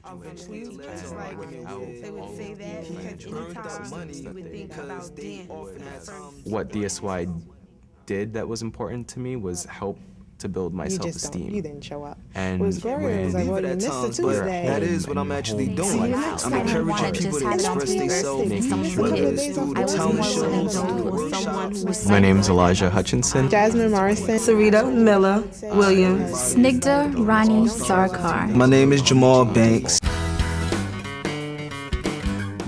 of teachers. Like, they would say that because anytime you would think about dance for the first. What DSY did that was important to me was help to build my self-esteem. You didn't show up. And it was Gloria. It was like, well, you missed a Tuesday. That is what I'm actually doing. I'm encouraging people to express themselves through talent shows. My name's Elijah Hutchinson. Jasmine Morrison. Sarita Miller Williams. Snigdha Rani Sarkar. My name is Jamal Banks.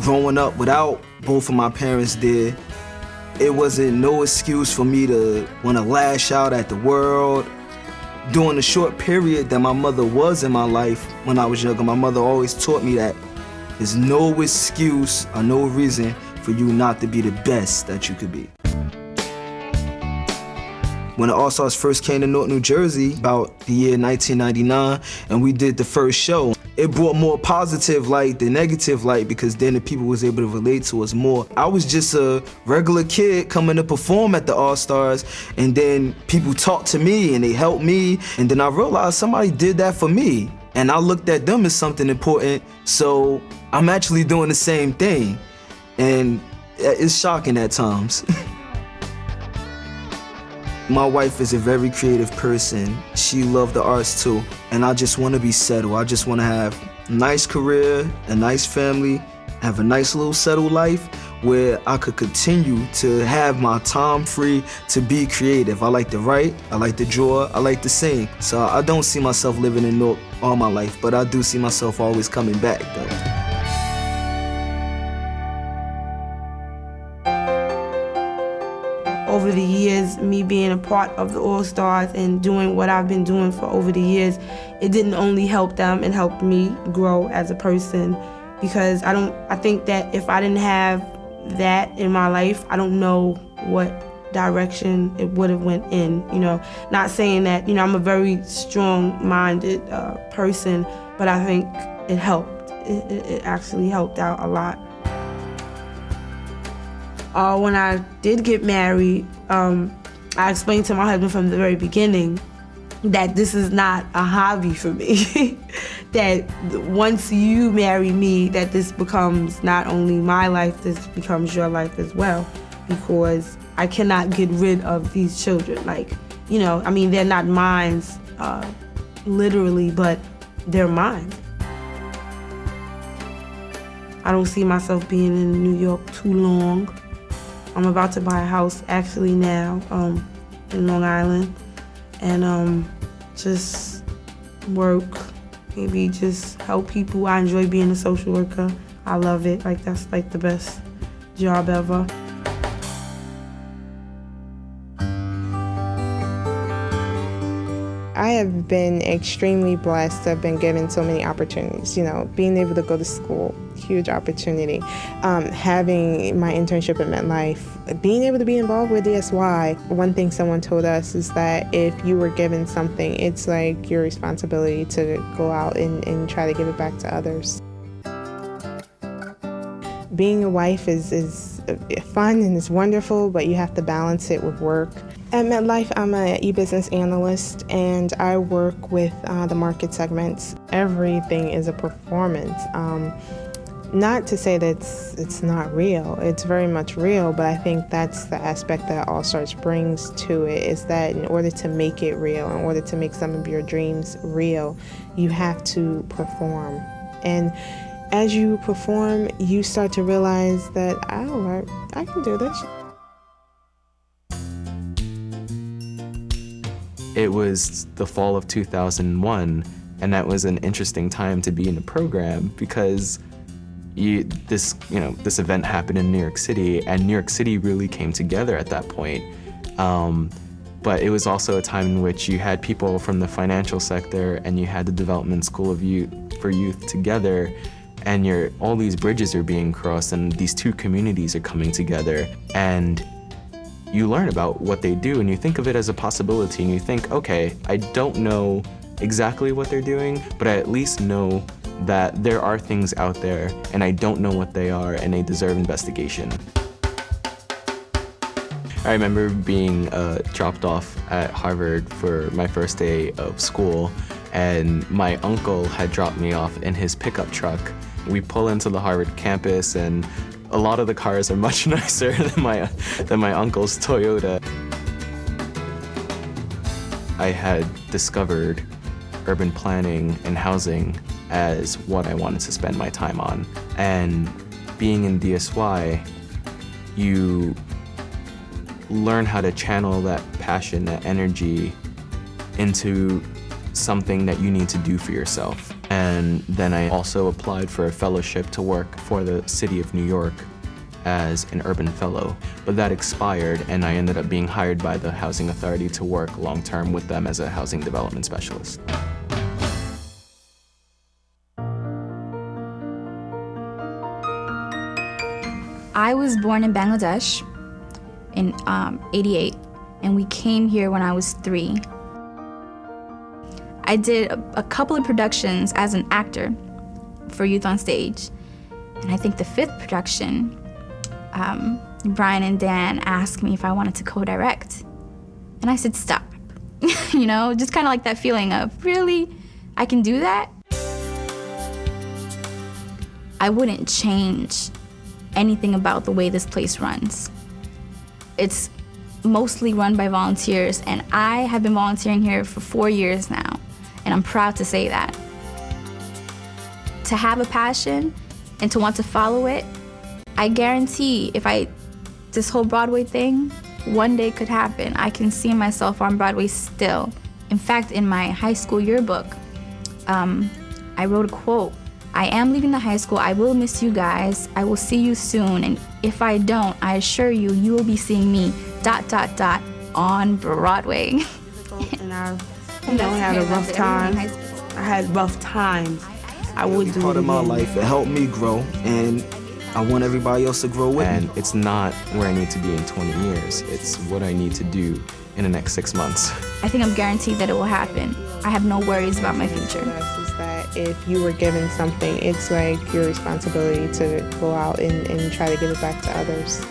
Growing up without both of my parents there, it wasn't no excuse for me to want to lash out at the world. During the short period that my mother was in my life when I was younger, my mother always taught me that there's no excuse or no reason for you not to be the best that you could be. When the All Stars first came to Newark, New Jersey, about the year 1999, and we did the first show, it brought more positive light than negative light because then the people was able to relate to us more. I was just a regular kid coming to perform at the All Stars, and then people talked to me and they helped me, and then I realized somebody did that for me. And I looked at them as something important, so I'm actually doing the same thing. And it's shocking at times. My wife is a very creative person. She loves the arts too. And I just want to be settled. I just want to have a nice career, a nice family, have a nice little settled life where I could continue to have my time free to be creative. I like to write, I like to draw, I like to sing. So I don't see myself living in Newark all my life, but I do see myself always coming back though. Over the years, me being a part of the All Stars and doing what I've been doing for over the years, it didn't only help them, it helped me grow as a person. Because I think that if I didn't have that in my life, I don't know what direction it would have went in, you know. Not saying that, you know, I'm a very strong-minded person, but I think it helped. It actually helped out a lot. When I did get married, I explained to my husband from the very beginning that this is not a hobby for me. That once you marry me, that this becomes not only my life, this becomes your life as well, because I cannot get rid of these children. Like, you know, I mean, they're not mine, literally, but they're mine. I don't see myself being in New York too long. I'm about to buy a house actually now in Long Island, and just work, maybe just help people. I enjoy being a social worker. I love it. Like, that's like the best job ever. I have been extremely blessed to have been given so many opportunities. You know, being able to go to school, huge opportunity. Having my internship at MetLife, being able to be involved with DSY. One thing someone told us is that if you were given something, it's like your responsibility to go out and try to give it back to others. Being a wife is fun and it's wonderful, but you have to balance it with work. At MetLife, I'm an e-business analyst, and I work with the market segments. Everything is a performance. Not to say that it's not real. It's very much real, but I think that's the aspect that All Stars brings to it, is that in order to make it real, in order to make some of your dreams real, you have to perform. And as you perform, you start to realize that, oh, I can do this. It was the fall of 2001, and that was an interesting time to be in the program because this event happened in New York City, and New York City really came together at that point. But it was also a time in which you had people from the financial sector and you had the Development School of Youth together, and all these bridges are being crossed and these two communities are coming together, and you learn about what they do and you think of it as a possibility, and you think, okay, I don't know exactly what they're doing, but I at least know that there are things out there and I don't know what they are and they deserve investigation. I remember being dropped off at Harvard for my first day of school, and my uncle had dropped me off in his pickup truck. We pull into the Harvard campus, and a lot of the cars are much nicer than my uncle's Toyota. I had discovered urban planning and housing as what I wanted to spend my time on. And being in DSY, you learn how to channel that passion, that energy into something that you need to do for yourself. And then I also applied for a fellowship to work for the city of New York as an urban fellow, but that expired, and I ended up being hired by the Housing Authority to work long-term with them as a housing development specialist. I was born in Bangladesh in '88, and we came here when I was 3. I did a couple of productions as an actor for Youth on Stage, and I think the 5th production, Brian and Dan asked me if I wanted to co-direct, and I said stop. You know, just kind of like that feeling of, really, I can do that? I wouldn't change anything about the way this place runs. It's mostly run by volunteers, and I have been volunteering here for 4 years now, and I'm proud to say that. To have a passion and to want to follow it, I guarantee this whole Broadway thing, one day could happen. I can see myself on Broadway still. In fact, in my high school yearbook, I wrote a quote: "I am leaving the high school. I will miss you guys. I will see you soon. And if I don't, I assure you, you will be seeing me ... on Broadway." And I had a rough time. I had rough times. I would do it part of my again. life. It helped me grow, and I want everybody else to grow with me. And it's not where I need to be in 20 years. It's what I need to do in the next 6 months. I think I'm guaranteed that it will happen. I have no worries about my future. Is that if you were given something, it's like your responsibility to go out and try to give it back to others.